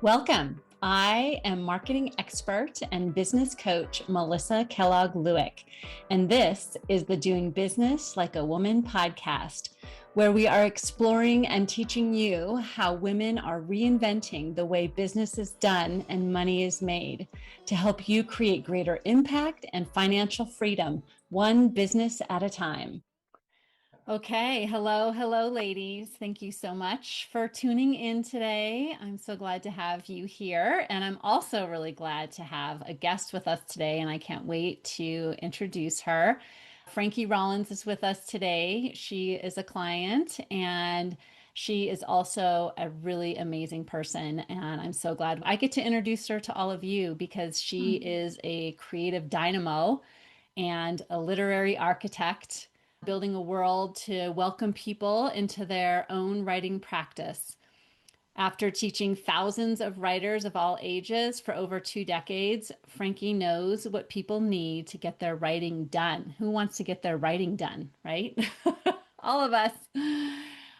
Welcome. I am marketing expert and business coach Melissa Kellogg-Lewick, and this is the Doing Business Like a Woman podcast, where we are exploring and teaching you how women are reinventing the way business is done and money is made to help you create greater impact and financial freedom, one business at a time. Okay. Hello, ladies. Thank you so much for tuning in today. I'm so glad to have you here. And I'm also really glad to have a guest with us today, and I can't wait to introduce her. Frankie Rollins is with us today. She is a client and she is also a really amazing person. And I'm so glad I get to introduce her to all of you because she is a creative dynamo and a literary architect, building a world to welcome people into their own writing practice. After teaching thousands of writers of all ages for over 2 decades, Frankie knows what people need to get their writing done. Who wants to get their writing done, right? All of us.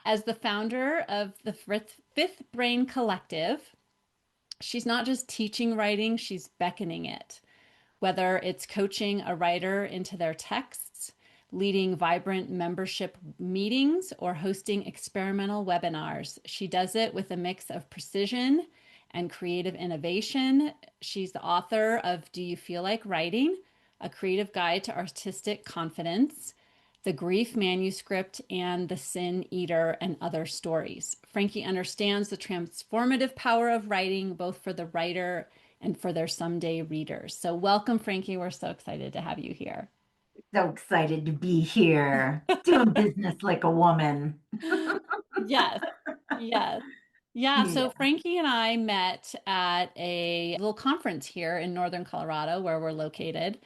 As the founder of the Fifth Brain Collective, she's not just teaching writing, she's beckoning it. Whether it's coaching a writer into their texts, leading vibrant membership meetings, or hosting experimental webinars, she does it with a mix of precision and creative innovation. She's the author of Do You Feel Like Writing? A Creative Guide to Artistic Confidence, The Grief Manuscript, and The Sin Eater, and Other Stories. Frankie understands the transformative power of writing, both for the writer and for their someday readers. So welcome, Frankie. We're so excited to have you here. So excited to be here, doing business like a woman. Yes, yes. Yeah, so Yeah. Frankie and I met at a little conference here in Northern Colorado where we're located.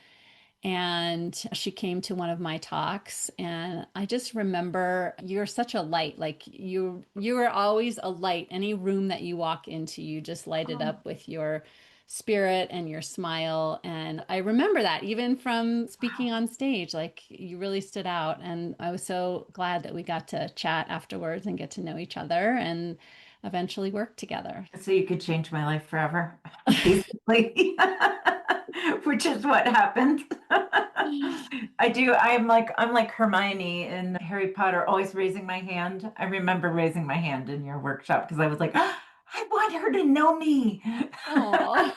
And she came to one of my talks, and I just remember you're such a light. Like you are always a light. Any room that you walk into, you just light it Oh, up with your spirit and your smile. And I remember that even from speaking wow. on stage, like you really stood out. And I was so glad that we got to chat afterwards and get to know each other and eventually work together. So you could change my life forever, basically, which is what happened. I do. I'm like Hermione in Harry Potter, always raising my hand. I remember raising my hand in your workshop because I was like, "Ah, I want her to know me." Oh.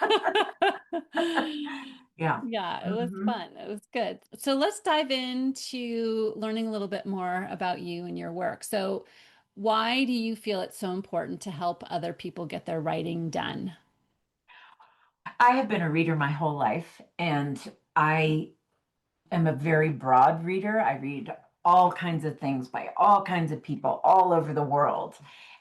Yeah. Yeah, it was Mhm. fun. It was good. So let's dive into learning a little bit more about you and your work. So, why do you feel it's so important to help other people get their writing done? I have been a reader my whole life, and I am a very broad reader. I read all kinds of things by all kinds of people all over the world.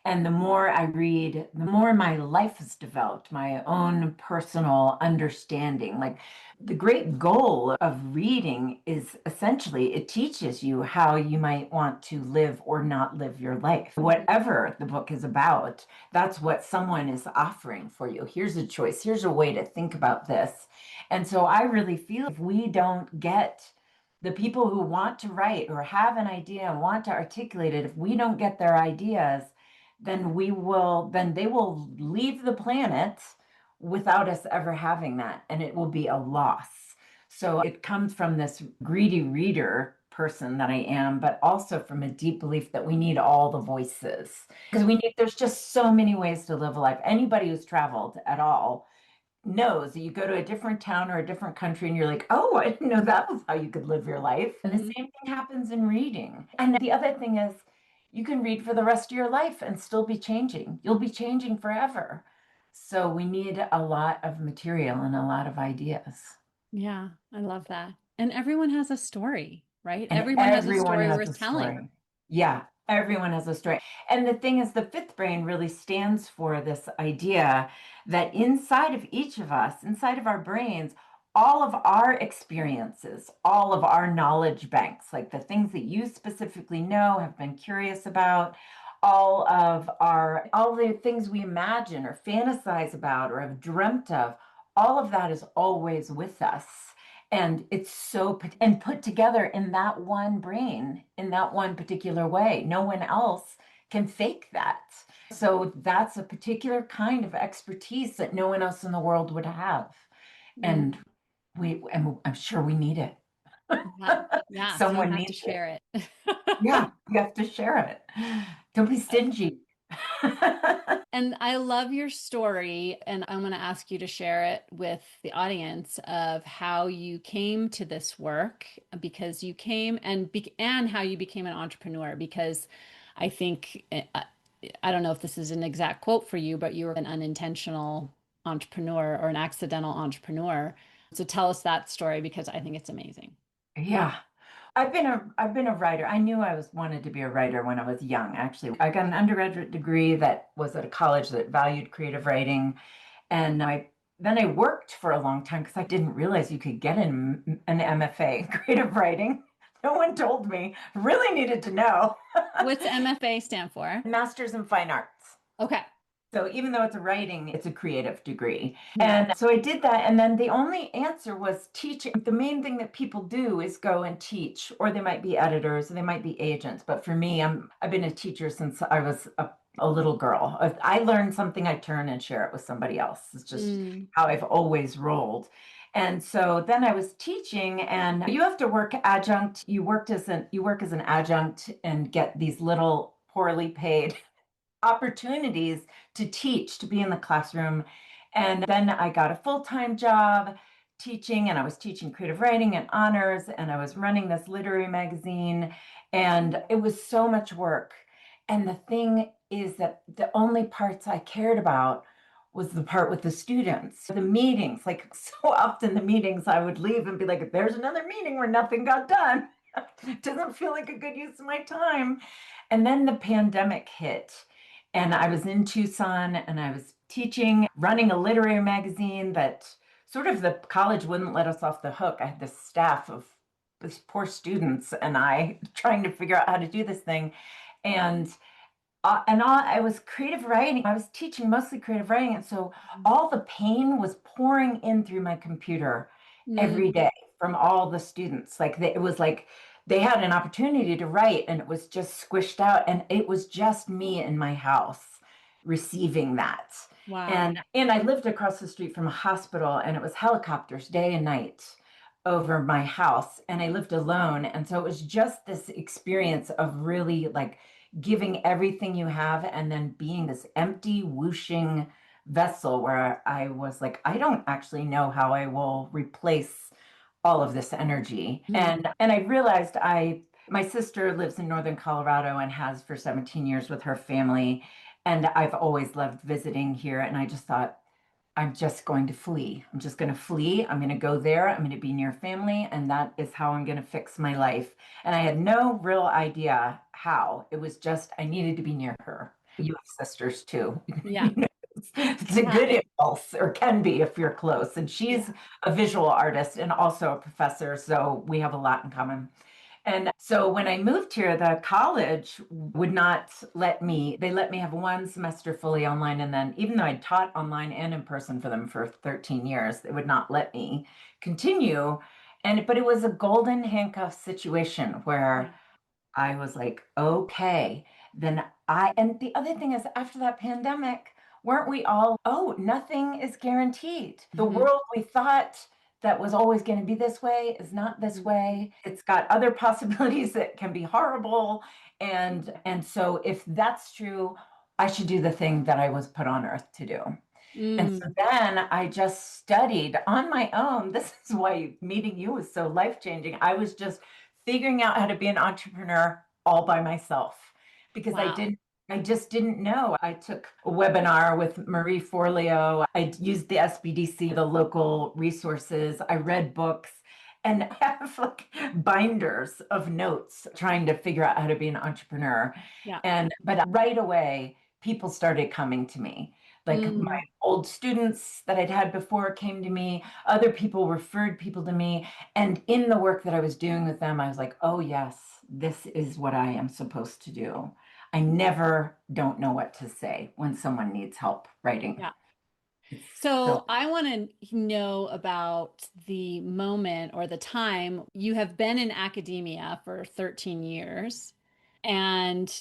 And the more I read, the more my life has developed, my own personal understanding. Like the great goal of reading is essentially it teaches you how you might want to live or not live your life. Mhm. Whatever the book is about, that's what someone is offering for you. Here's a choice, here's a way to think about this. And so I really feel if we don't get the people who want to write or have an idea and want to articulate it, if we don't get their ideas, then they will leave the planet without us ever having that. And it will be a loss. So it comes from this greedy reader person that I am, but also from a deep belief that we need all the voices because there's just so many ways to live a life. Anybody who's traveled at all knows that you go to a different town or a different country and you're like, oh, I didn't know that was how you could live your life. And the Mhm. same thing happens in reading. And the other thing is, you can read for the rest of your life and still be changing. You'll be changing forever. So we need a lot of material and a lot of ideas. Yeah, I love that. And everyone has a story, right? And Everyone has a everyone story has worth a telling. story. Yeah, everyone has a story. And the thing is, the fifth brain really stands for this idea that inside of each of us, inside of our brains, all of our experiences, all of our knowledge banks, like the things that you specifically know, have been curious about, all the things we imagine or fantasize about or have dreamt of, all of that is always with us. And it's and put together in that one brain in that one particular way. No one else can fake that. So that's a particular kind of expertise that no one else in the world would have. Mm, And and I'm sure we need it. yeah. Yeah. So you Someone have to needs it. share it. Yeah, you have to share it. Don't be stingy. And I love your story, and I'm going to ask you to share it with the audience of how you came to this work, because you came and how you became an entrepreneur. Because I think I don't know if this is an exact quote for you, but you were an unintentional entrepreneur or an accidental entrepreneur. So tell us that story because I think it's amazing. Yeah. I've been a writer. I knew I was wanted to be a writer when I was young, actually. I got an undergraduate degree that was at a college that valued creative writing. And I worked for a long time because I didn't realize you could get an MFA in creative writing. No one told me. Really needed to know. What's MFA stand for? Master's in Fine Arts. Okay. So even though it's a writing, it's a creative degree. Hmm. And so I did that. And then the only answer was teaching. The main thing that people do is go and teach, or they might be editors, or they might be agents. But for me, I've been a teacher since I was a little girl. If I learn something, I turn and share it with somebody else. It's just Mm, how I've always rolled. And so then I was teaching, and you have to work adjunct. You work as an adjunct and get these little poorly paid opportunities to teach, to be in the classroom. And then I got a full-time job teaching, and I was teaching creative writing and honors, and I was running this literary magazine, and it was so much work. And the thing is that the only parts I cared about was the part with the students, the meetings. Like so often, the meetings I would leave and be like, there's another meeting where nothing got done. It doesn't feel like a good use of my time. And then the pandemic hit. And I was in Tucson and I was teaching, running a literary magazine that sort of the college wouldn't let us off the hook. I had this staff of these poor students and I trying to figure out how to do this thing. And I was creative writing. I was teaching mostly creative writing. And so all the pain was pouring in through my computer mm, every day from all the students. It was like they had an opportunity to write and it was just squished out. And it was just me in my house receiving that. wow. And I lived across the street from a hospital and it was helicopters day and night over my house. And I lived alone. And so it was just this experience of really like giving everything you have and then being this empty, whooshing vessel where I was like, I don't actually know how I will replace all of this energy. Mm, And I realized my sister lives in northern Colorado and has for 17 years with her family. And I've always loved visiting here. And I just thought, I'm just going to flee. I'm just going to flee. I'm going to go there. I'm going to be near family. And that is how I'm going to fix my life. And I had no real idea how. It was just, I needed to be near her. You have sisters too. yeah. You know, it's a Yeah. good impulse, or can be if you're close. And Yeah. she's a visual artist and also a professor. So we have a lot in common. And so when I moved here, the college would not let me, they let me have one semester fully online. And then even though I taught online and in person for them for 13 years, they would not let me continue. But it was a golden handcuff situation Yeah. where I was like, okay, and the other thing is after that pandemic, weren't we all, oh, nothing is guaranteed. The Mhm, world we thought that was always going to be this way is not this mhm, way. It's got other possibilities that can be horrible. And so if that's true, I should do the thing that I was put on earth to do. And so mm, then I just studied on my own. This is why meeting you was so life-changing. I was just figuring out how to be an entrepreneur all by myself because wow. I just didn't know. I took a webinar with Marie Forleo. I used the SBDC, the local resources. I read books and I have like binders of notes trying to figure out how to be an entrepreneur. Yeah. But right away, people started coming to me. Like my Mm, old students that I'd had before came to me, other people referred people to me. And in the work that I was doing with them, I was like, oh, yes, this is what I am supposed to do. I never don't know what to say when someone needs help writing. yeah. It's so, So I want to know about the moment or the time you have been in academia for 13 years. And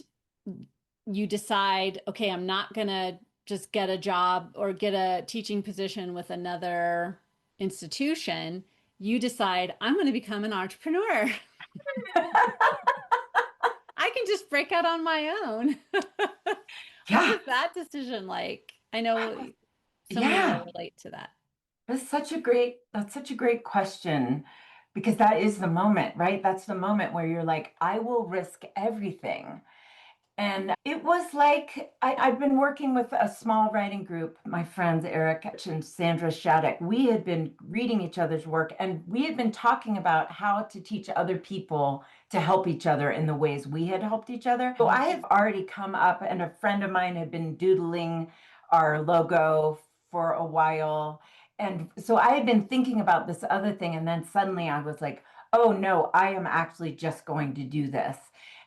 you decide, okay, I'm not gonna just get a job or get a teaching position with another institution. You decide, I'm going to become an entrepreneur. I can just break out on my own. What Yeah. was that decision like? I know so many Yeah. will relate to that. That's such a great question because that is the moment, right? That's the moment where you're like, I will risk everything. And it was like I've been working with a small writing group, my friends Eric and Sandra Shattuck. We had been reading each other's work and we had been talking about how to teach other people to help each other in the ways we had helped each other. So I have already come up, and a friend of mine had been doodling our logo for a while. And so I had been thinking about this other thing, and then suddenly I was like, oh no, I am actually just going to do this.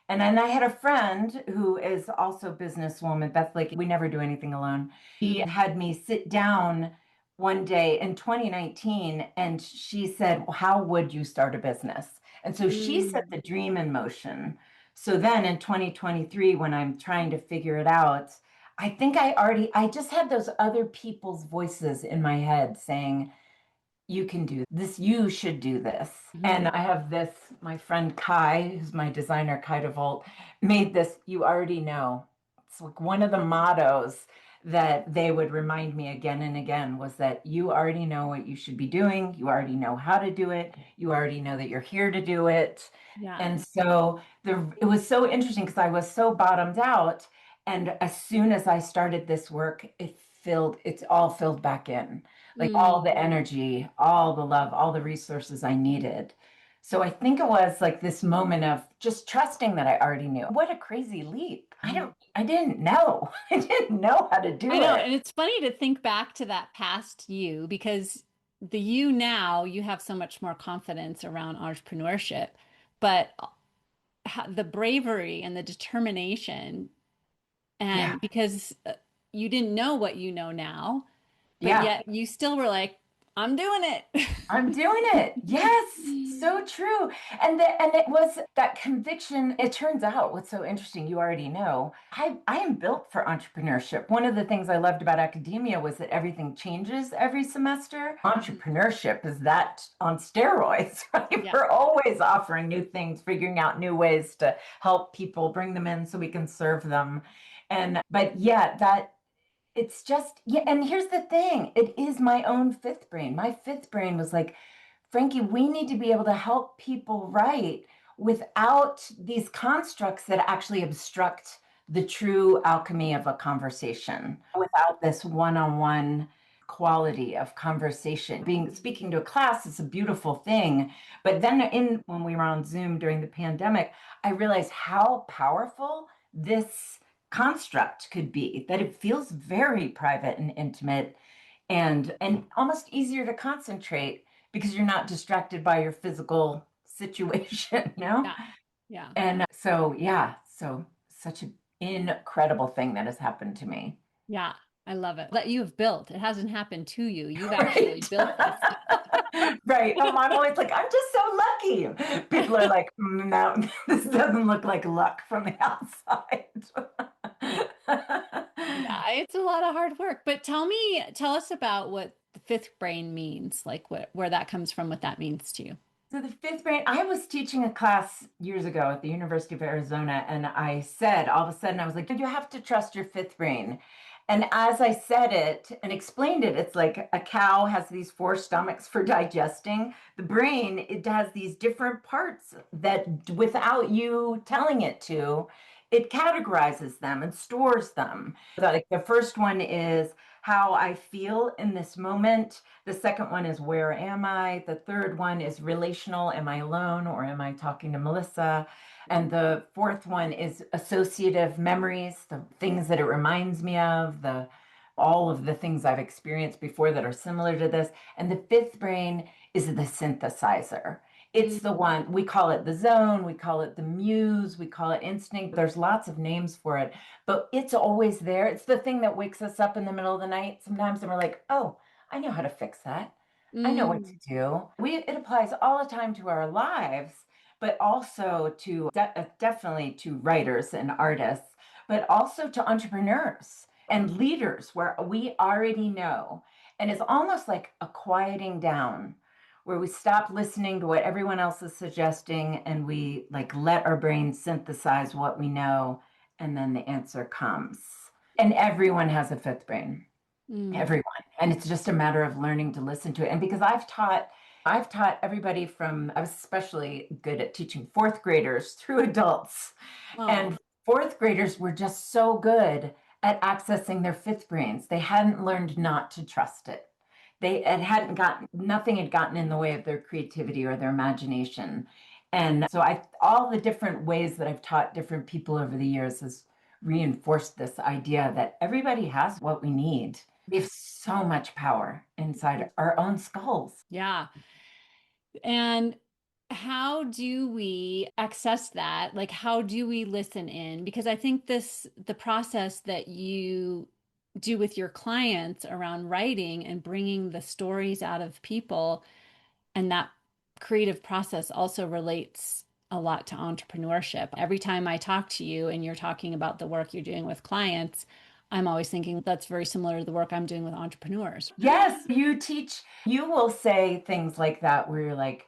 And then I had a friend who is also a businesswoman, Beth, like we never do anything alone. She had me sit down one day in 2019 and she said, well, how would you start a business? And so she set Mm. the dream in motion. So then in 2023, when I'm trying to figure it out, I think I just had those other people's voices in my head saying, you can do this, you should do this. And I have this, my friend Kai, who's my designer, Kai DeVolt, made this, you already know. It's like one of the mottos that they would remind me again and again was that you already know what you should be doing. You already know how to do it. You already know that you're here to do it. Yeah. And so it was so interesting because I was so bottomed out. And as soon as I started this work, it's all filled back in, like all Mm. the energy, all the love, all the resources I needed. So I think it was like this moment of just trusting that I already knew. What a crazy leap. I didn't know. I didn't know how to I do know. it. And it's funny to think back to that past you because the you now, you have so much more confidence around entrepreneurship, but the bravery and the determination, Yeah. and because you didn't know what you know now, but Yeah. yet you still were like, I'm doing it. I'm doing it. Yes, so true. And it was that conviction. It turns out what's so interesting, you already know. I am built for entrepreneurship. One of the things I loved about academia was that everything changes every semester. Entrepreneurship is that on steroids, right? Yeah. We're always offering new things, figuring out new ways to help people, bring them in so we can serve them. And but yeah, that it's just, yeah. And here's the thing, it is my own fifth brain. My fifth brain was like, Frankie, we need to be able to help people write without these constructs that actually obstruct the true alchemy of a conversation, without this one-on-one quality of conversation. Being speaking to a class is a beautiful thing, but then in when we were on Zoom during the pandemic, I realized how powerful this construct could be, that it feels very private and intimate and almost easier to concentrate because you're not distracted by your physical situation, you know? Yeah. Yeah. And so yeah, so such an incredible thing that has happened to me. Yeah. I love it. That you have built. It hasn't happened to you. You've actually Right. built this. Right. I'm always like, I'm just so lucky. People are like, no, this doesn't look like luck from the outside. Yeah, it's a lot of hard work. But tell us about what the fifth brain means, like where that comes from, what that means to you. So the fifth brain, I was teaching a class years ago at the University of Arizona, and I said, all of a sudden, I was like, you have to trust your fifth brain. And as I said it and explained it, it's like a cow has these four stomachs for digesting. The brain, it has these different parts that without you telling it to, it categorizes them and stores them. Like the first one is how I feel in this moment. The second one is where am I? The third one is relational. Am I alone or am I talking to Melissa? And the fourth one is associative memories, the things that it reminds me of, the all of the things I've experienced before that are similar to this. And the fifth brain is the synthesizer. It's the Mm. one, we call it the zone, we call it the muse, we call it instinct. There's lots of names for it, but it's always there. It's the thing that wakes us up in the middle of the night sometimes, and we're like, oh, I know how to fix that. I know what to Mm. do. It applies all the time to our lives, but also to definitely to writers and artists. but also to entrepreneurs and leaders where we already know. And it's almost like a quieting down where we stop listening to what everyone else is suggesting and we like let our brain synthesize what we know, and then the answer comes. And everyone has a fifth brain, Mm. everyone. And it's just a matter of learning to listen to it. And because I've taught everybody from, I was especially good at teaching fourth graders through adults. Oh, And fourth graders were just so good at accessing their fifth brains. They hadn't learned not to trust it. They it hadn't gotten nothing had gotten in the way of their creativity or their imagination. And so all the different ways that I've taught different people over the years has reinforced this idea that everybody has what we need. We have so much power inside our own skulls. yeah. And how do we access that? Like, how do we listen in? Because I think the process that you do with your clients around writing and bringing the stories out of people, and that creative process also relates a lot to entrepreneurship. Every time I talk to you and you're talking about the work you're doing with clients, I'm always thinking that's very similar to the work I'm doing with entrepreneurs. Yes, you will say things like that where you're like,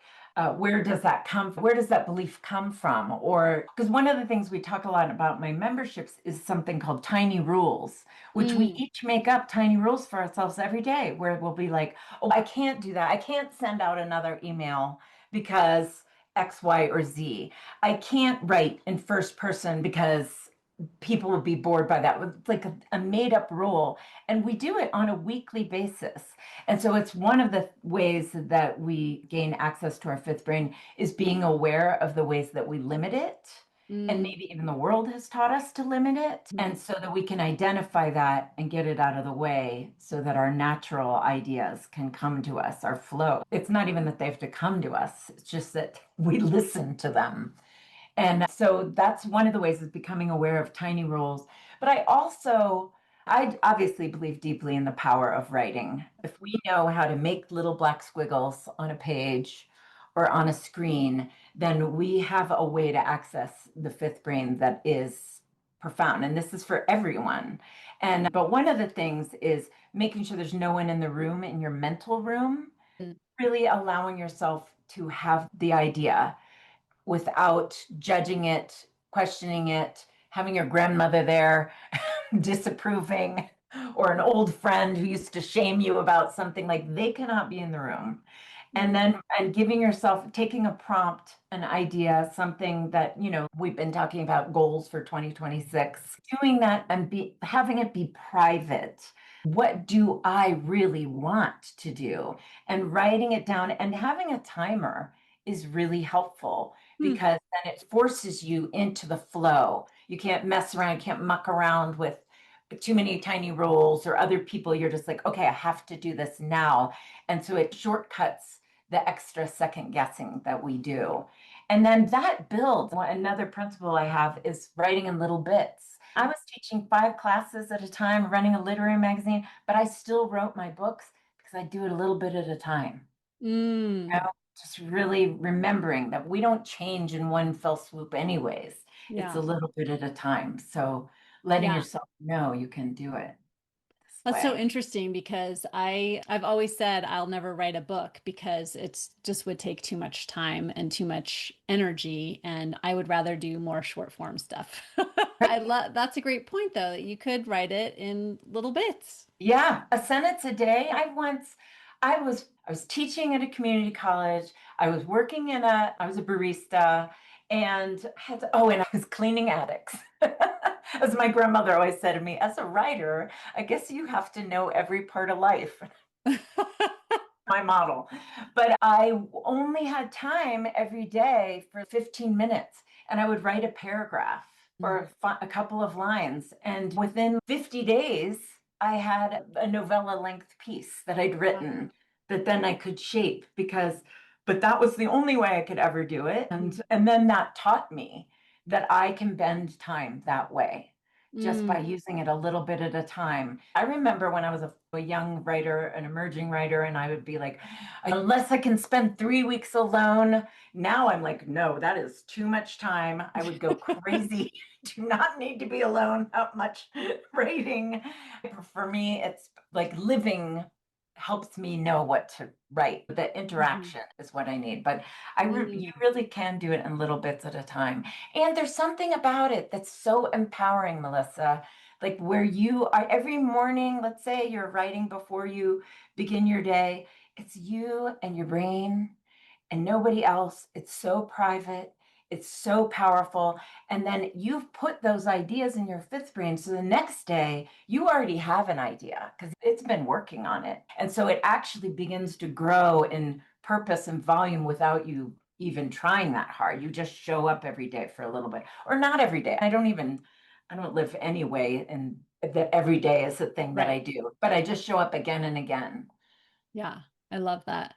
where does that come from? Where does that belief come from? Or because one of the things we talk a lot about my memberships is something called tiny rules, which we Mm, each make up tiny rules for ourselves every day, where we'll be like, oh, I can't do that. I can't send out another email because X, Y, or Z. I can't write in first person because people would be bored by that. It's like a made up rule. And we do it on a weekly basis. And so it's one of the ways that we gain access to our fifth brain is being aware of the ways that we limit it. And mm, maybe even the world has taught us to limit it. mm. And so that we can identify that and get it out of the way so that our natural ideas can come to us, our flow. It's not even that they have to come to us, it's just that we listen to them. And so that's one of the ways is becoming aware of tiny rules. But I obviously believe deeply in the power of writing. If we know how to make little black squiggles on a page or on a screen, then we have a way to access the fifth brain that is profound. And this is for everyone. But one of the things is making sure there's no one in the room, in your mental room, Mm. really allowing yourself to have the idea without judging it, questioning it, having your grandmother there disapproving, or an old friend who used to shame you about something. Like they cannot be in the room. And Mm. then and giving yourself taking a prompt, an idea, something that we've been talking about goals for 2026, doing that and be having it be private. What do I really want to do? And writing it down and having a timer is really helpful Mm. because then it forces you into the flow. You can't mess around, you can't muck around with too many tiny rules or other people. You're just like, okay, I have to do this now. And so it shortcuts the extra second guessing that we do. And then that builds. Another principle I have is writing in little bits. I was teaching 5 classes at a time, running a literary magazine, but I still wrote my books because I do it a little bit at a time. You Mm. know, just really remembering that we don't change in one fell swoop anyways. It's Yeah. a little bit at a time. So letting Yeah. yourself know you can do it this That's so way. interesting because I've always said I'll never write a book because it's just would take too much time and too much energy, and I would rather do more short form stuff. I love That's a great point though, that you could write it in little bits. Yeah, a sentence a day. I was teaching at a community college. I was a barista and and I was cleaning attics. As my grandmother always said to me, as a writer, I guess you have to know every part of life. My model. But I only had time every day for 15 minutes, and I would write a paragraph Mm. or a couple of lines. And within 50 days, I had a novella length piece that I'd written that then I could shape but that was the only way I could ever do it. And then that taught me that I can bend time that way just by Mm. using it a little bit at a time. I remember when I was a young writer, an emerging writer, and I would be like, unless I can spend 3 weeks alone. Now I'm like, no, that is too much time. I would go crazy. Do not need to be alone that much writing. For me, it's like living helps me know what to write. The interaction is what I need. But you really can do it in little bits at a time. And there's something about it that's so empowering, Melissa. Like where you are every morning, let's say you're writing before you begin your day, it's you and your brain and nobody else. It's so private. It's so powerful. And then you've put those ideas in your fifth brain. So the next day, you already have an idea because it's been working on it. And so it actually begins to grow in purpose and volume without you even trying that hard. You just show up every day for a little bit, or not every day. I don't live anyway, and that every day is the thing that I do, but I just show up again and again. Yeah, I love that.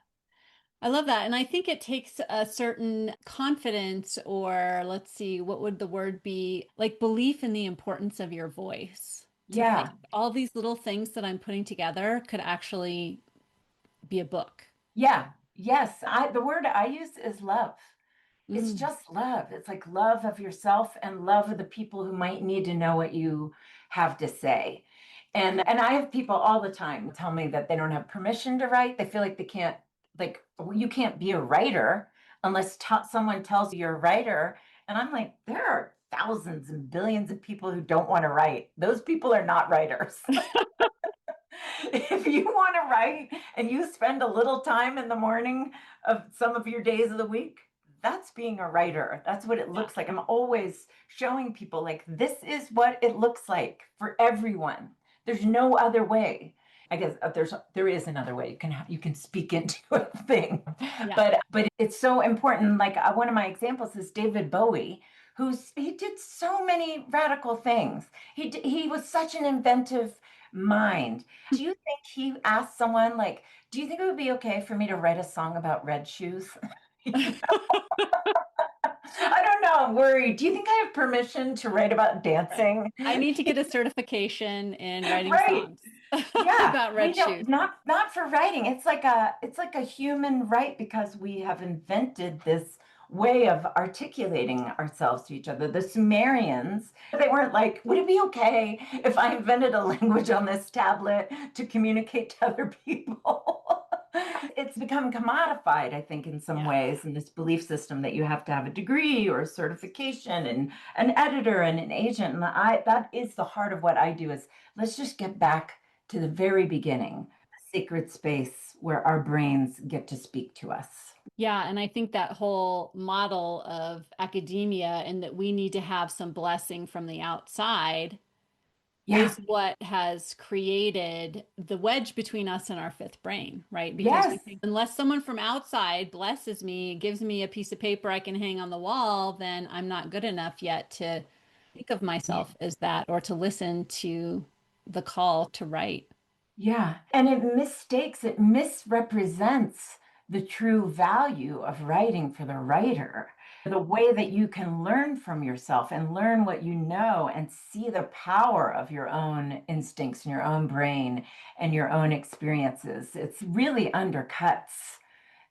I love that. And I think it takes a certain confidence, or let's see, what would the word be? Like belief in the importance of your voice to think Yeah. all these little things that I'm putting together could actually be a book. Yeah. Yes. The word I use is love. It's Mm. just love. It's like love of yourself and love of the people who might need to know what you have to say. And I have people all the time tell me that they don't have permission to write. They feel like they can't, like, well, you can't be a writer unless someone tells you you're a writer. And I'm like, there are thousands and billions of people who don't want to write. Those people are not writers. If you want to write and you spend a little time in the morning of some of your days of the week, that's being a writer. That's what it Yeah. looks like. I'm always showing people like this is what it looks like for everyone. There's no other way. I guess there is another way. You can speak into a thing, Yeah. but it's so important. Like one of my examples is David Bowie, he did so many radical things. He was such an inventive mind. Do you think he asked someone like, do you think it would be okay for me to write a song about red shoes? I don't know. I'm worried. Do you think I have permission to write about Right. dancing? I need to get a certification in writing Right. songs Yeah. about We red don't shoes. not for writing. It's like a human right because we have invented this way of articulating ourselves to each other. The Sumerians, they weren't like, would it be okay if I invented a language on this tablet to communicate to other people? It's become commodified, I think, in some Yeah. ways, in this belief system that you have to have a degree or a certification and an editor and an agent. And that is the heart of what I do is let's just get back to the very beginning, the sacred space where our brains get to speak to us. Yeah, and I think that whole model of academia and that we need to have some blessing from the outside Yeah. is what has created the wedge between us and our fifth brain, right? Because we Yes. think unless someone from outside blesses me, gives me a piece of paper I can hang on the wall, then I'm not good enough yet to think of myself as that or to listen to the call to write. Yeah. And it misrepresents the true value of writing for the writer. The way that you can learn from yourself and learn what you know and see the power of your own instincts and your own brain and your own experiences. It's really undercuts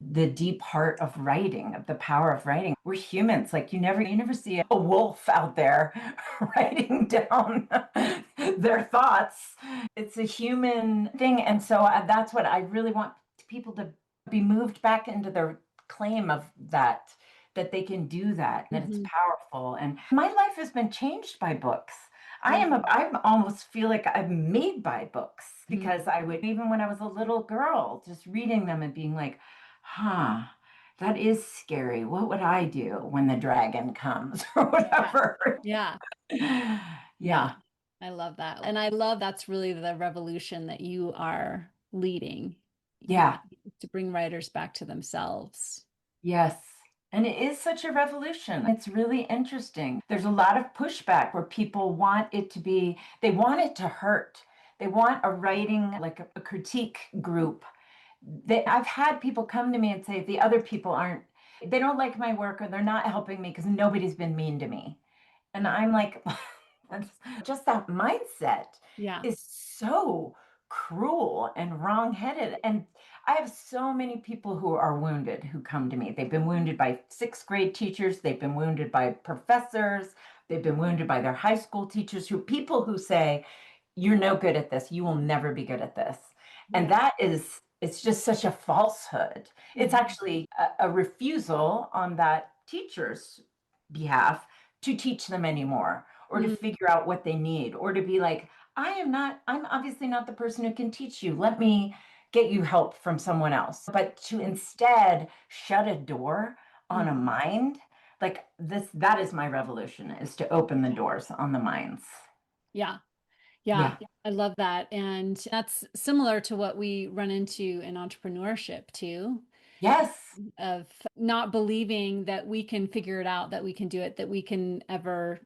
the deep heart of writing, of the power of writing. We're humans. Like you never see a wolf out there writing down their thoughts. It's a human thing. And so that's what I really want people to be moved back into their claim of that they can do that, that it's Mhm. powerful. And my life has been changed by books. Yeah. I almost feel like I'm made by books Mhm. because I would, even when I was a little girl, just reading them and being like, huh, that is scary. What would I do when the dragon comes or Yeah. whatever? Yeah. Yeah. Yeah. I love that. And I love that's really the revolution that you are leading. Yeah. Yeah. To bring writers back to themselves. Yes. And it is such a revolution. It's really interesting. There's a lot of pushback where people want it to be, they want it to hurt. They want a writing, like a critique group. I've had people come to me and say the other people they don't like my work or they're not helping me because nobody's been mean to me. And I'm like, just that mindset Yeah. is so cruel and wrong-headed. And I have so many people who are wounded who come to me. They've been wounded by sixth grade teachers, they've been wounded by professors, they've been wounded by their high school teachers, who people who say, you're no good at this, you will never be good at this. And that is, it's just such a falsehood. It's actually a refusal on that teacher's behalf to teach them anymore, or to figure out what they need, or to be like, I'm obviously not the person who can teach you. Let me get you help from someone else. But to instead shut a door on a mind, like this, that is my revolution, is to open the doors on the minds. Yeah. Yeah. Yeah. I love that. And that's similar to what we run into in entrepreneurship too, Yes. of not believing that we can figure it out, that we can do it, that we can ever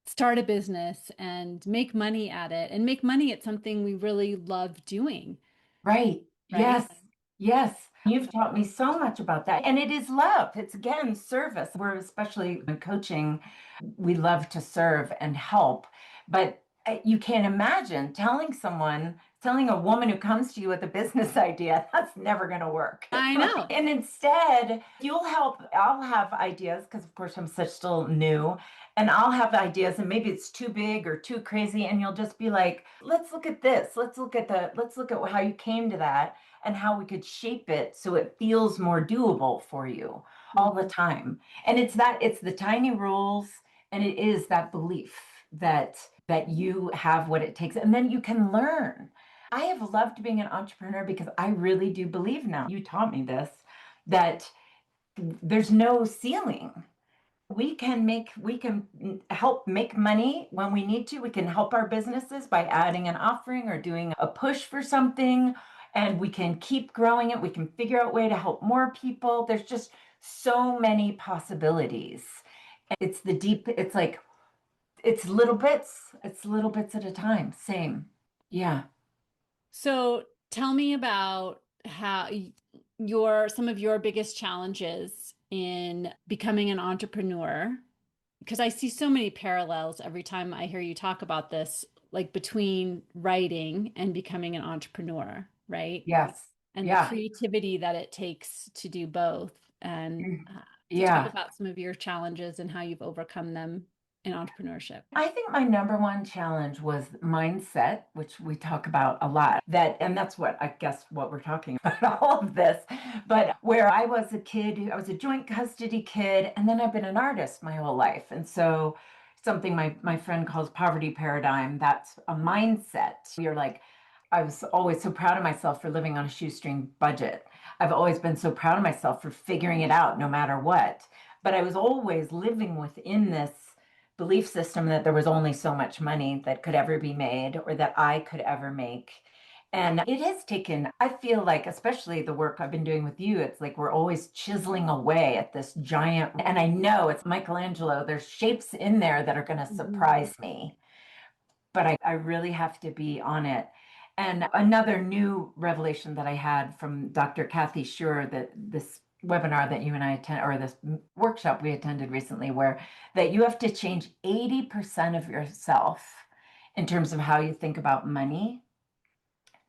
start a business and make money at it and make money at something we really love doing, Right. right? Yes. Yes. You've taught me so much about that. And it is love. It's again service. We're especially in coaching, we love to serve and help. But you can't imagine telling a woman who comes to you with a business idea, that's never going to work. I know. And instead, you'll help. I'll have ideas because, of course, I'm such still new. And I'll have ideas, and maybe it's too big or too crazy. And you'll just be like, let's look at this. Let's look at how you came to that and how we could shape it so it feels more doable for you all the time. And it's the tiny rules, and it is that belief that you have what it takes, and then you can learn. I have loved being an entrepreneur because I really do believe now. You taught me this, that there's no ceiling. We can help make money when we need to. We can help our businesses by adding an offering or doing a push for something, and we can keep growing it. We can figure out a way to help more people. There's just so many possibilities. It's like it's little bits at a time. Same. Yeah. So tell me about how your some of your biggest challenges in becoming an entrepreneur, because I see so many parallels every time I hear you talk about this, like between writing and becoming an entrepreneur, right? Yes. And the Yeah. creativity that it takes to do both. And to talk Yeah. about some of your challenges and how you've overcome them in entrepreneurship. I think my number one challenge was mindset, which we talk about a lot. And that's what I guess what we're talking about, all of this. But where I was a kid, I was a joint custody kid, and then I've been an artist my whole life. And so something my friend calls poverty paradigm, that's a mindset. You're like, I was always so proud of myself for living on a shoestring budget. I've always been so proud of myself for figuring it out no matter what. But I was always living within this belief system that there was only so much money that could ever be made or that I could ever make. And it has taken, I feel like, especially the work I've been doing with you, it's like we're always chiseling away at this giant, and I know it's Michelangelo, there's shapes in there that are going to surprise me, but I really have to be on it. And another new revelation that I had from Dr. Kathy Shure, that this webinar that you and I attend, or this workshop we attended recently, where that you have to change 80% of yourself in terms of how you think about money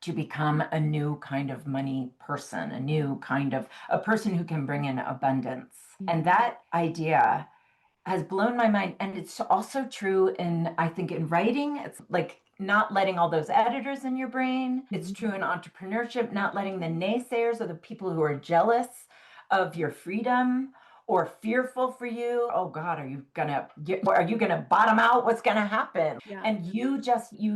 to become a new kind of money person, a new kind of a person who can bring in abundance. And that idea has blown my mind. And it's also true in, I think, in writing. It's like not letting all those editors in your brain. It's true in entrepreneurship, not letting the naysayers or the people who are jealous of your freedom or fearful for you. Oh God, are you gonna bottom out? What's gonna happen? Yeah. And you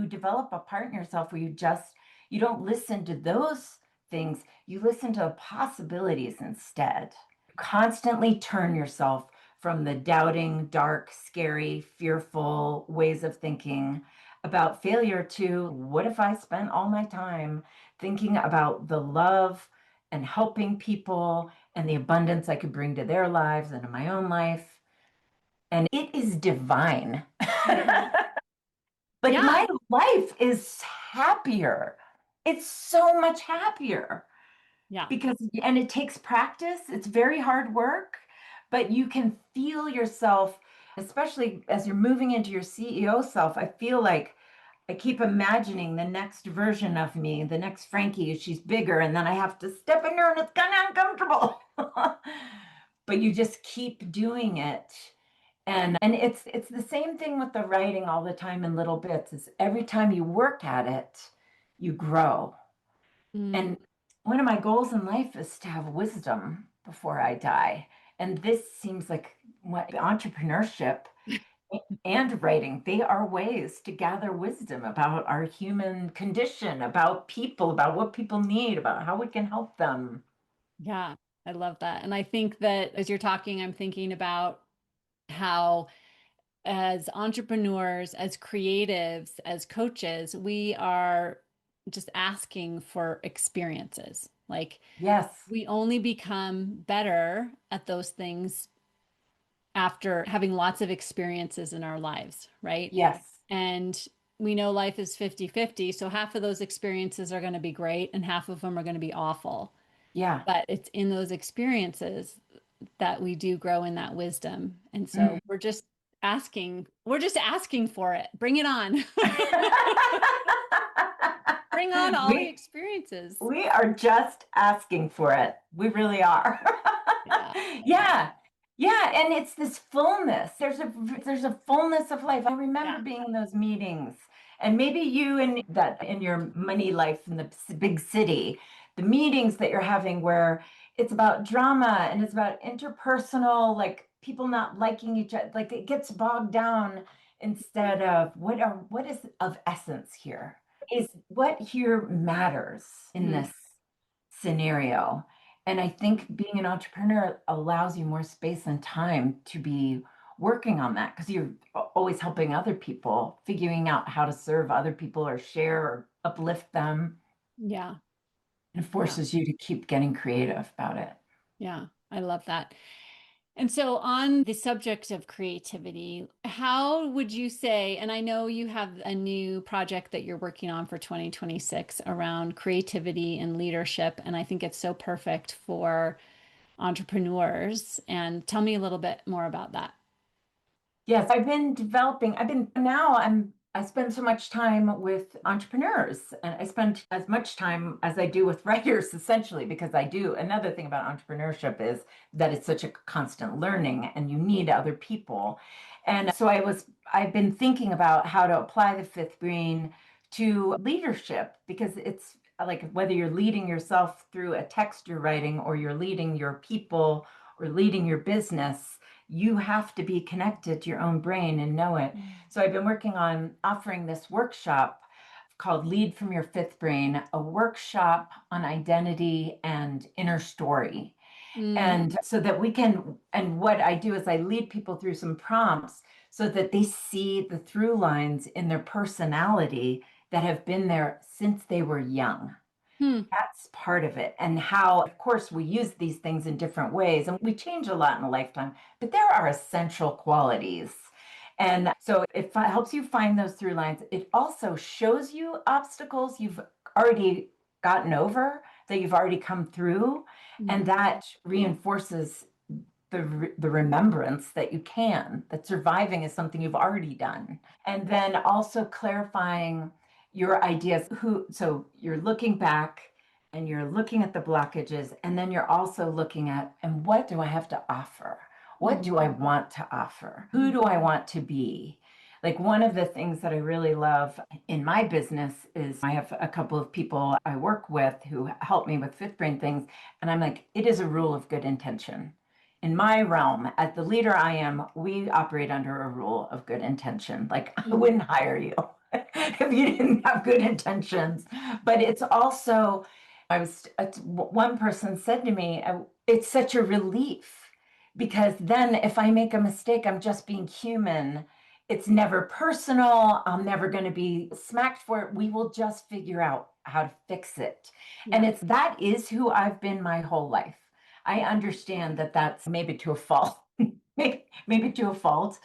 develop a part in yourself where you don't listen to those things. You listen to the possibilities instead. Constantly turn yourself from the doubting, dark, scary, fearful ways of thinking about failure to what if I spent all my time thinking about the love and helping people and the abundance I could bring to their lives and to my own life. And it is divine. Like Yeah. my life is happier. It's so much happier. Yeah. And it takes practice. It's very hard work, but you can feel yourself, especially as you're moving into your CEO self. I feel like I keep imagining the next version of me, the next Frankie. She's bigger, and then I have to step in her, and it's kind of uncomfortable. But you just keep doing it. And it's the same thing with the writing all the time in little bits. Is every time you work at it, you grow. Mm, And one of my goals in life is to have wisdom before I die. And this seems like what entrepreneurship and writing, they are ways to gather wisdom about our human condition, about people, about what people need, about how we can help them. yeah, I love that. And I think that as you're talking, I'm thinking about how as entrepreneurs, as creatives, as coaches, we are just asking for experiences. Like Yes, we only become better at those things after having lots of experiences in our lives, right? yes, And we know life is 50-50, so half of those experiences are going to be great and half of them are going to be awful. yeah. But it's in those experiences that we do grow in that wisdom. And Mm. so we're just asking for it. Bring it on. Bring on all the we experiences. we are just asking for it. We really are. Yeah. Yeah. Yeah, and it's this fullness. There's a fullness of life. I remember Yeah. being in those meetings, and maybe you in that in your money life in the big city, the meetings that you're having where it's about drama and it's about interpersonal, like people not liking each other, like it gets bogged down instead of what is of essence here? Is what here matters in Mhm. this scenario. And I think being an entrepreneur allows you more space and time to be working on that because you're always helping other people, figuring out how to serve other people or share or uplift them. Yeah. It Yeah. forces you to keep getting creative about it. Yeah. I love that. And so, on the subject of creativity, how would you say, and I know you have a new project that you're working on for 2026 around creativity and leadership, and I think it's so perfect for entrepreneurs. And tell me a little bit more about that. Yes, I spend so much time with entrepreneurs and I spend as much time as I do with writers essentially because I do. Another thing about entrepreneurship is that it's such a constant learning and you need other people. And so I've been thinking about how to apply the fifth green to leadership because it's like whether you're leading yourself through a text you're writing or you're leading your people or leading your business, you have to be connected to your own brain and know it. So I've been working on offering this workshop called Lead from Your Fifth Brain, a workshop on identity and inner story. Mm, And so that we can, and what I do is I lead people through some prompts so that they see the through lines in their personality that have been there since they were young. hmm, That's part of it. And how, of course, we use these things in different ways and we change a lot in a lifetime, but there are essential qualities. And so it helps you find those through lines. It also shows you obstacles you've already gotten over, that you've already come through. And mhm, that reinforces the remembrance that that surviving is something you've already done. And then also clarifying your ideas. So you're looking back and you're looking at the blockages, and then you're also looking at, and what do I have to offer? What do mhm, I want to offer? Who do I want to be? Like one of the things that I really love in my business is I have a couple of people I work with who help me with fifth brain things. And I'm like, it is a rule of good intention in my realm, as the leader I am, we operate under a rule of good intention. Like I mhm, wouldn't hire you if you didn't have good intentions. But it's also, one person said to me, it's such a relief because then if I make a mistake, I'm just being human. It's never personal. I'm never going to be smacked for it. We will just figure out how to fix it. And yeah, that is who I've been my whole life. I understand that that's maybe to a fault, maybe to a fault,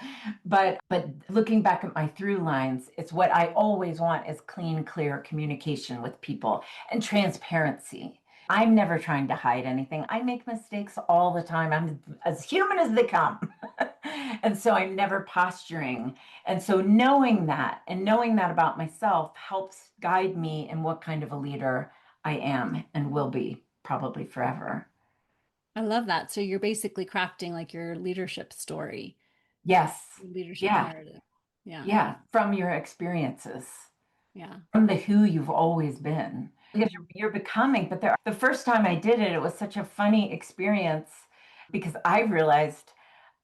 but looking back at my through lines, it's what I always want is clean, clear communication with people and transparency. I'm never trying to hide anything. I make mistakes all the time. I'm as human as they come. And so I'm never posturing. And so knowing that and knowing that about myself helps guide me in what kind of a leader I am and will be probably forever. I love that. So you're basically crafting like your leadership story, Yes. your leadership Yeah. narrative. Yeah. Yeah. From your experiences, Yeah. from the who you've always been. Because you're becoming, but the first time I did it, it was such a funny experience because I realized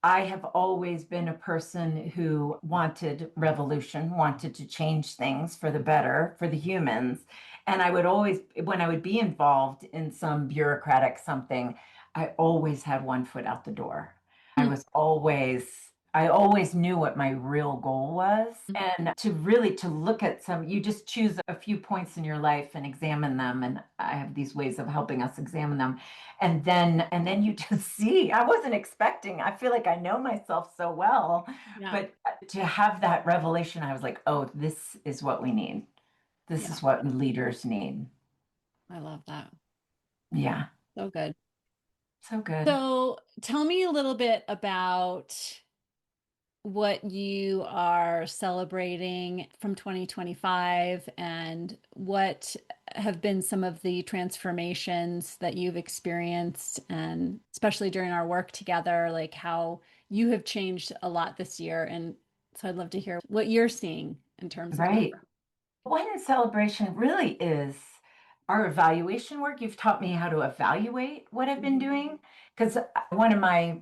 I have always been a person who wanted revolution, wanted to change things for the better for the humans. And I would always, when I would be involved in some bureaucratic something, I always had one foot out the door. Mm. I always knew what my real goal was. And to really to look at some, you just choose a few points in your life and examine them. And I have these ways of helping us examine them. And then you just see, I wasn't expecting, I feel like I know myself so well, Yeah. but to have that revelation, I was like, oh, this is what we need. This Yeah. is what leaders need. I love that. Yeah. So good. So good. So tell me a little bit about what you are celebrating from 2025 and what have been some of the transformations that you've experienced, and especially during our work together, like how you have changed a lot this year. And so I'd love to hear what you're seeing in terms of your Right. One celebration really is our evaluation work. You've taught me how to evaluate what I've been Mhm. doing because one of my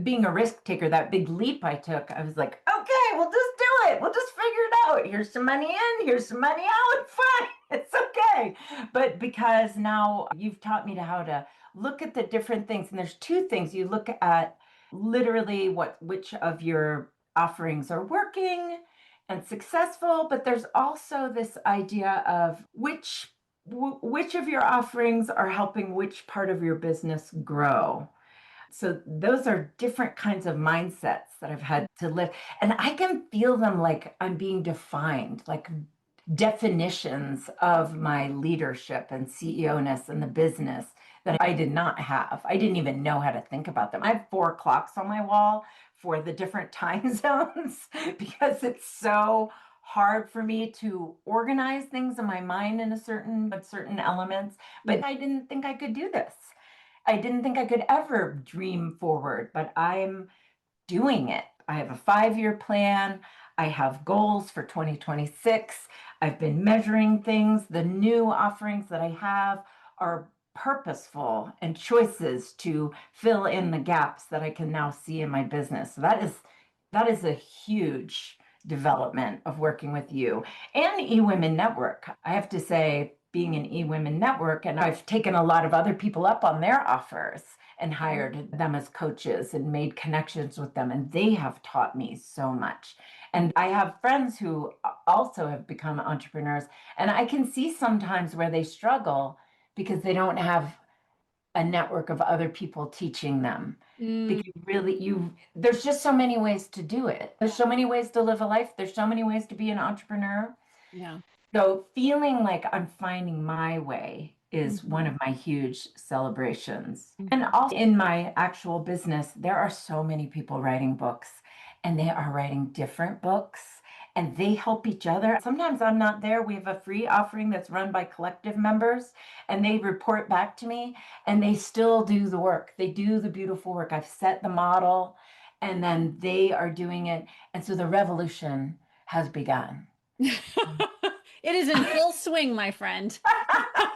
being a risk taker, that big leap I took, I was like, okay, we'll just do it. We'll just figure it out. Here's some money in, here's some money out. Fine, it's okay. But because now you've taught me to how to look at the different things, and there's two things you look at literally which of your offerings are working and successful, but there's also this idea of which of your offerings are helping which part of your business grow. So those are different kinds of mindsets that I've had to live. And I can feel them like I'm being defined, like definitions of my leadership and CEO-ness in the business that I did not have. I didn't even know how to think about them. I have 4 clocks on my wall for the different time zones because it's so hard for me to organize things in my mind in a certain elements. But I didn't think I could do this. I didn't think I could ever dream forward, but I'm doing it. I have a 5 year plan. I have goals for 2026. I've been measuring things. The new offerings that I have are purposeful and choices to fill in the gaps that I can now see in my business. So that is a huge development of working with you and eWomen Network. I have to say, being an eWomen Network, and I've taken a lot of other people up on their offers and hired them as coaches and made connections with them. And they have taught me so much. And I have friends who also have become entrepreneurs. And I can see sometimes where they struggle because they don't have a network of other people teaching them. Mm, Because there's just so many ways to do it. There's so many ways to live a life. There's so many ways to be an entrepreneur. yeah. So feeling like I'm finding my way is one Mhm. of my huge celebrations. And Mhm. also in my actual business, there are so many people writing books and they are writing different books and they help each other. Sometimes I'm not there. We have a free offering that's run by collective members and they report back to me and they still do the work. They do the beautiful work. I've set the model and then they are doing it. And so the revolution has begun. It is in full swing, my friend.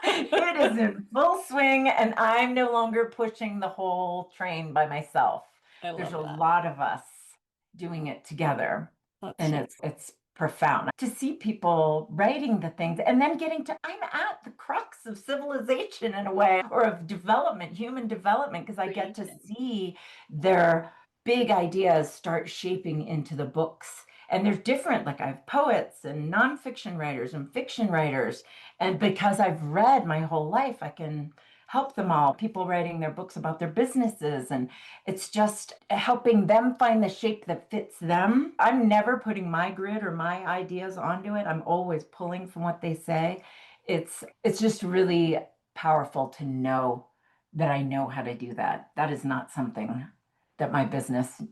It is in full swing, and I'm no longer pushing the whole train by myself. I There's love a that. lot of us doing it together, That's and so it's profound to see people writing the things and then getting to I'm at the crux of civilization in a way or of development, human development, because I get to creation. see their big ideas start shaping into the books. And there's different, like I have poets and nonfiction writers and fiction writers. And because I've read my whole life, I can help them all. People writing their books about their businesses. And it's just helping them find the shape that fits them. I'm never putting my grid or my ideas onto it. I'm always pulling from what they say. It's just really powerful to know that I know how to do that. That is not something that my business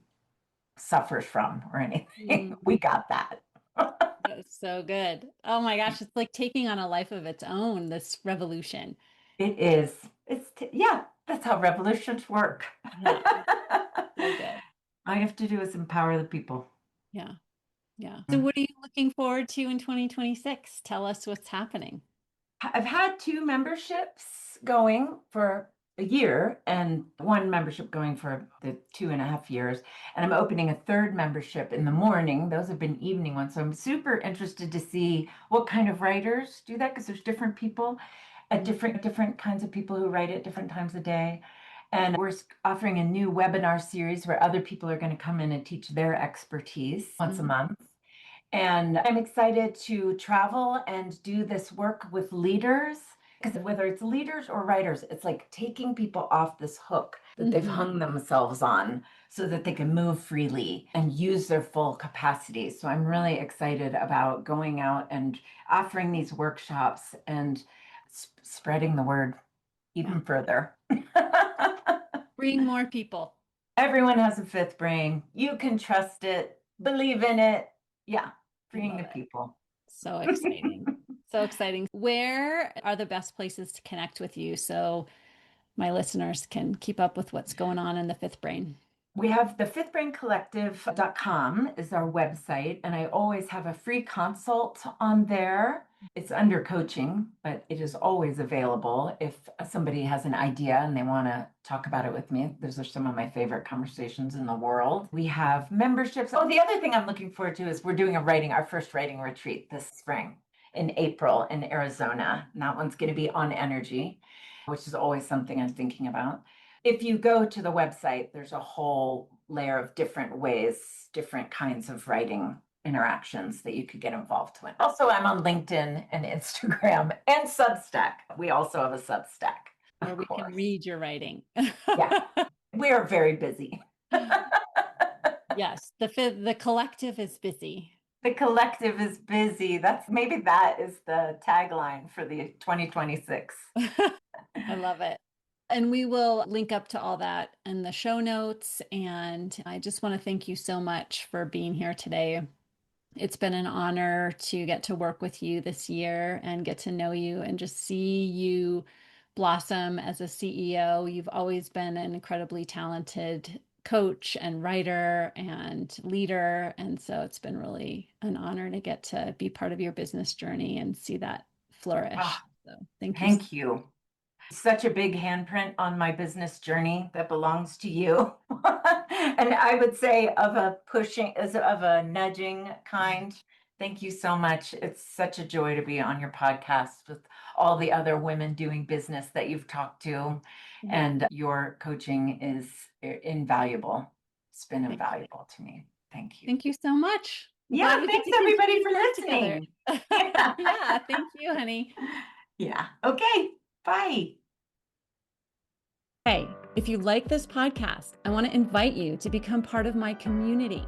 suffers from or anything. We got that. That's so good. Oh my gosh, it's like taking on a life of its own, this revolution. It is. Yeah, that's how revolutions work. Yeah, so good. All you have to do is empower the people. Yeah, yeah. So what are you looking forward to in 2026? Tell us what's happening. I've had 2 memberships going for a year and 1 membership going for the 2.5 years. And I'm opening a 3rd membership in the morning. Those have been evening ones. So I'm super interested to see what kind of writers do that, because there's different people at different kinds of people who write at different times of day. And we're offering a new webinar series where other people are going to come in and teach their expertise once a month. And I'm excited to travel and do this work with leaders, because whether it's leaders or writers, it's like taking people off this hook that they've hung themselves on so that they can move freely and use their full capacity. So I'm really excited about going out and offering these workshops and spreading the word even further. Bring more people. Everyone has a 5th brain. You can trust it, believe in it. Yeah, bring the people. So exciting. So exciting. Where are the best places to connect with you so my listeners can keep up with what's going on in the 5th brain? We have the fifthbraincollective.com is our website, and I always have a free consult on there. It's under coaching, but it is always available if somebody has an idea and they want to talk about it with me. Those are some of my favorite conversations in the world. We have memberships. Oh, the other thing I'm looking forward to is we're doing our first writing retreat this spring in April in Arizona. And that one's going to be on energy, which is always something I'm thinking about. If you go to the website, there's a whole layer of different ways, different kinds of writing interactions that you could get involved with. Also, I'm on LinkedIn and Instagram and Substack. We also have a Substack. Where we can read your writing. Yeah, we are very busy. Yes, the collective is busy. The collective is busy. That is the tagline for the 2026. I love it. And we will link up to all that in the show notes. And I just want to thank you so much for being here today. It's been an honor to get to work with you this year and get to know you and just see you blossom as a CEO. You've always been an incredibly talented coach and writer and leader. And so it's been really an honor to get to be part of your business journey and see that flourish. So thank you. Such a big handprint on my business journey that belongs to you. And I would say of a nudging kind. Thank you so much. It's such a joy to be on your podcast with all the other women doing business that you've talked to. And your coaching is invaluable. It's been invaluable to me. Thank you. Thank you so much. Yeah, thanks everybody for listening. Yeah, thank you, honey. Yeah. Okay. Bye. Hey, if you like this podcast, I want to invite you to become part of my community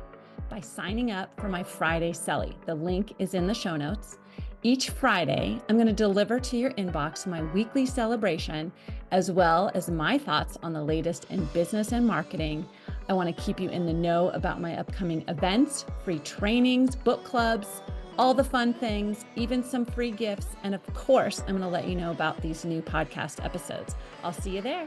by signing up for my Friday Selly. The link is in the show notes. Each Friday, I'm going to deliver to your inbox my weekly celebration, as well as my thoughts on the latest in business and marketing. I want to keep you in the know about my upcoming events, free trainings, book clubs, all the fun things, even some free gifts. And of course, I'm going to let you know about these new podcast episodes. I'll see you there.